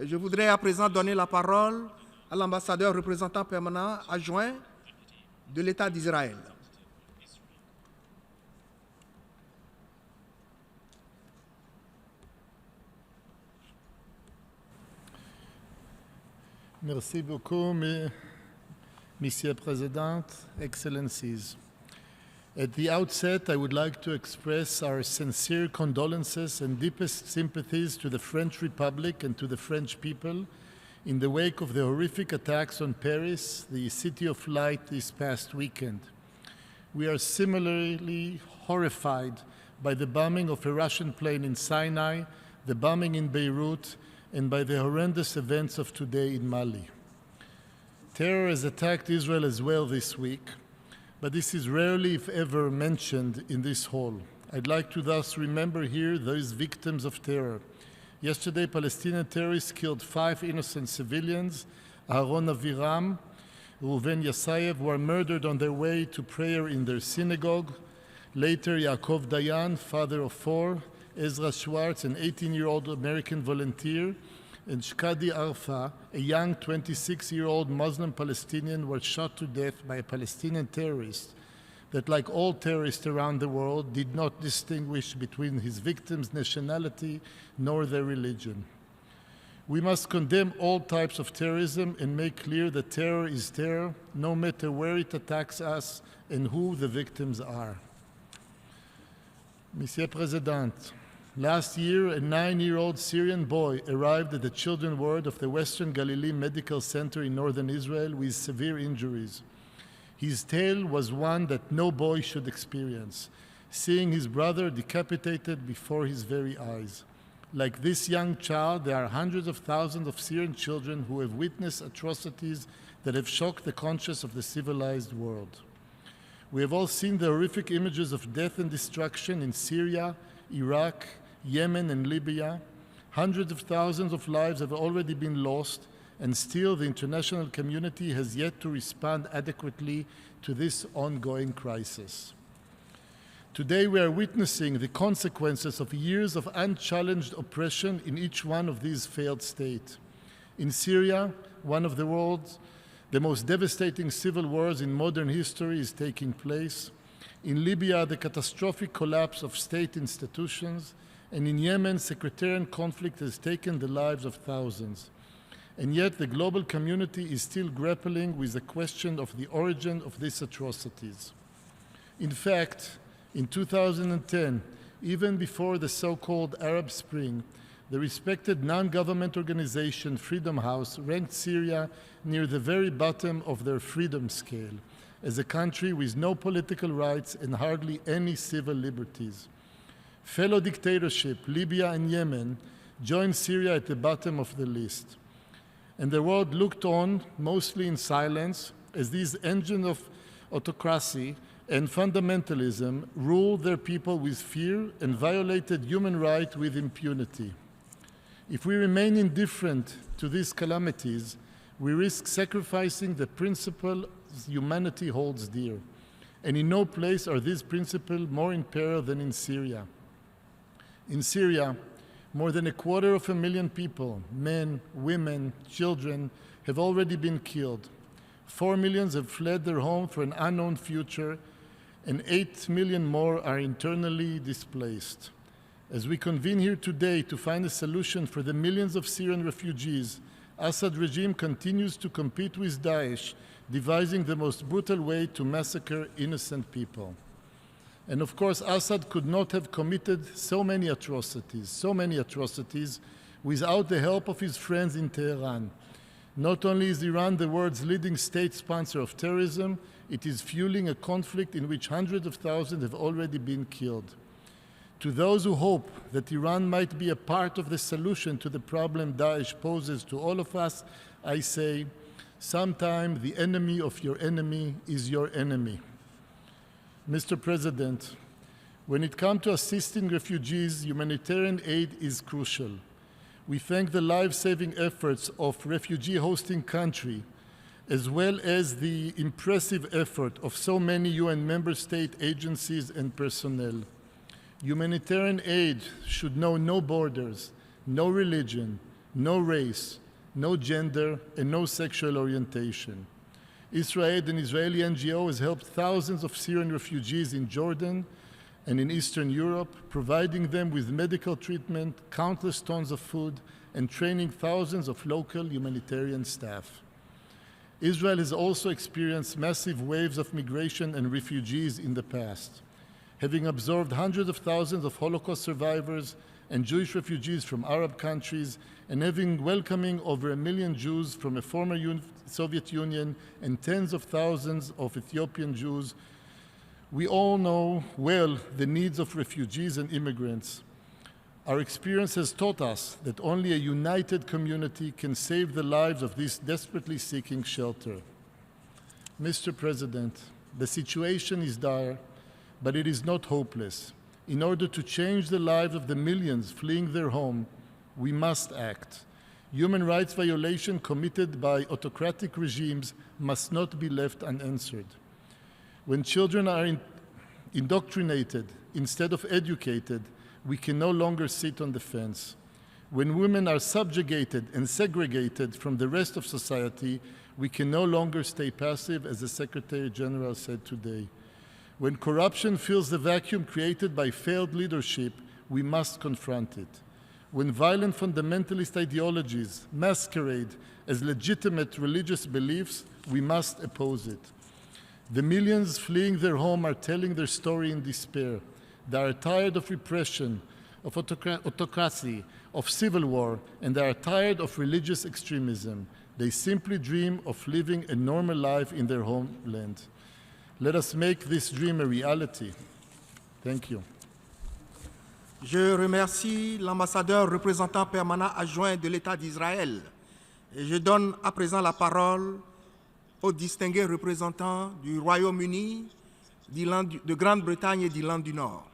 Je voudrais à présent donner la parole à l'ambassadeur représentant permanent adjoint de l'État d'Israël. Merci beaucoup, Monsieur President, Excellencies. At the outset, I would like to express our sincere condolences and deepest sympathies to the French Republic and to the French people in the wake of the horrific attacks on Paris, the City of Light, this past weekend. We are similarly horrified by the bombing of a Russian plane in Sinai, the bombing in Beirut, and by the horrendous events of today in Mali. Terror has attacked Israel as well this week, but this is rarely, if ever, mentioned in this hall. I'd like to thus remember here those victims of terror. Yesterday, Palestinian terrorists killed 5 innocent civilians, Aharon Aviram, Reuven Yassayev, were murdered on their way to prayer in their synagogue. Later, Yaakov Dayan, father of 4, Ezra Schwartz, an 18-year-old American volunteer, and Shkadi Arfa, a young 26-year-old Muslim Palestinian, were shot to death by a Palestinian terrorist that, like all terrorists around the world, did not distinguish between his victims' nationality nor their religion. We must condemn all types of terrorism and make clear that terror is terror, no matter where it attacks us and who the victims are. Monsieur President, last year, a 9-year-old Syrian boy arrived at the children's ward of the Western Galilee Medical Center in northern Israel with severe injuries. His tale was one that no boy should experience, seeing his brother decapitated before his very eyes. Like this young child, there are hundreds of thousands of Syrian children who have witnessed atrocities that have shocked the conscience of the civilized world. We have all seen the horrific images of death and destruction in Syria, Iraq, Yemen, and Libya. Hundreds of thousands of lives have already been lost, and still the international community has yet to respond adequately to this ongoing crisis. Today we are witnessing the consequences of years of unchallenged oppression in each one of these failed states. In Syria, one of the world's most devastating civil wars in modern history is taking place. In Libya, the catastrophic collapse of state institutions, and in Yemen, sectarian conflict has taken the lives of thousands. And yet the global community is still grappling with the question of the origin of these atrocities. In fact, in 2010, even before the so-called Arab Spring, the respected non-government organization Freedom House ranked Syria near the very bottom of their freedom scale, as a country with no political rights and hardly any civil liberties. Fellow dictatorship, Libya and Yemen, joined Syria at the bottom of the list. And the world looked on, mostly in silence, as these engines of autocracy and fundamentalism ruled their people with fear and violated human rights with impunity. If we remain indifferent to these calamities, we risk sacrificing the principles humanity holds dear. And in no place are these principles more in peril than in Syria. In Syria, more than 250,000 people, men, women, children, have already been killed. 4 million have fled their home for an unknown future, and 8 million more are internally displaced. As we convene here today to find a solution for the millions of Syrian refugees, Assad regime continues to compete with Daesh, devising the most brutal way to massacre innocent people. And of course, Assad could not have committed so many atrocities, without the help of his friends in Tehran. Not only is Iran the world's leading state sponsor of terrorism, it is fueling a conflict in which hundreds of thousands have already been killed. To those who hope that Iran might be a part of the solution to the problem Daesh poses to all of us, I say, sometime the enemy of your enemy is your enemy. Mr. President, when it comes to assisting refugees, humanitarian aid is crucial. We thank the life-saving efforts of refugee-hosting countries, as well as the impressive effort of so many UN member state agencies and personnel. Humanitarian aid should know no borders, no religion, no race, no gender, and no sexual orientation. Israel, an Israeli NGO, has helped thousands of Syrian refugees in Jordan and in Eastern Europe, providing them with medical treatment, countless tons of food, and training thousands of local humanitarian staff. Israel has also experienced massive waves of migration and refugees in the past, having absorbed hundreds of thousands of Holocaust survivors and Jewish refugees from Arab countries, and having welcoming over 1 million Jews from a former Soviet Union and tens of thousands of Ethiopian Jews. We all know well the needs of refugees and immigrants. Our experience has taught us that only a united community can save the lives of these desperately seeking shelter. Mr. President, the situation is dire, but it is not hopeless. In order to change the lives of the millions fleeing their home, we must act. Human rights violations committed by autocratic regimes must not be left unanswered. When children are indoctrinated instead of educated, we can no longer sit on the fence. When women are subjugated and segregated from the rest of society, we can no longer stay passive, as the Secretary General said today. When corruption fills the vacuum created by failed leadership, we must confront it. When violent fundamentalist ideologies masquerade as legitimate religious beliefs, we must oppose it. The millions fleeing their home are telling their story in despair. They are tired of repression, of autocracy, of civil war, and they are tired of religious extremism. They simply dream of living a normal life in their homeland. Let us make this dream a reality. Thank you. Je remercie l'ambassadeur représentant permanent adjoint de l'État d'Israël et je donne à présent la parole aux distingués représentants du Royaume-Uni, de Grande-Bretagne et d'Irlande du Nord.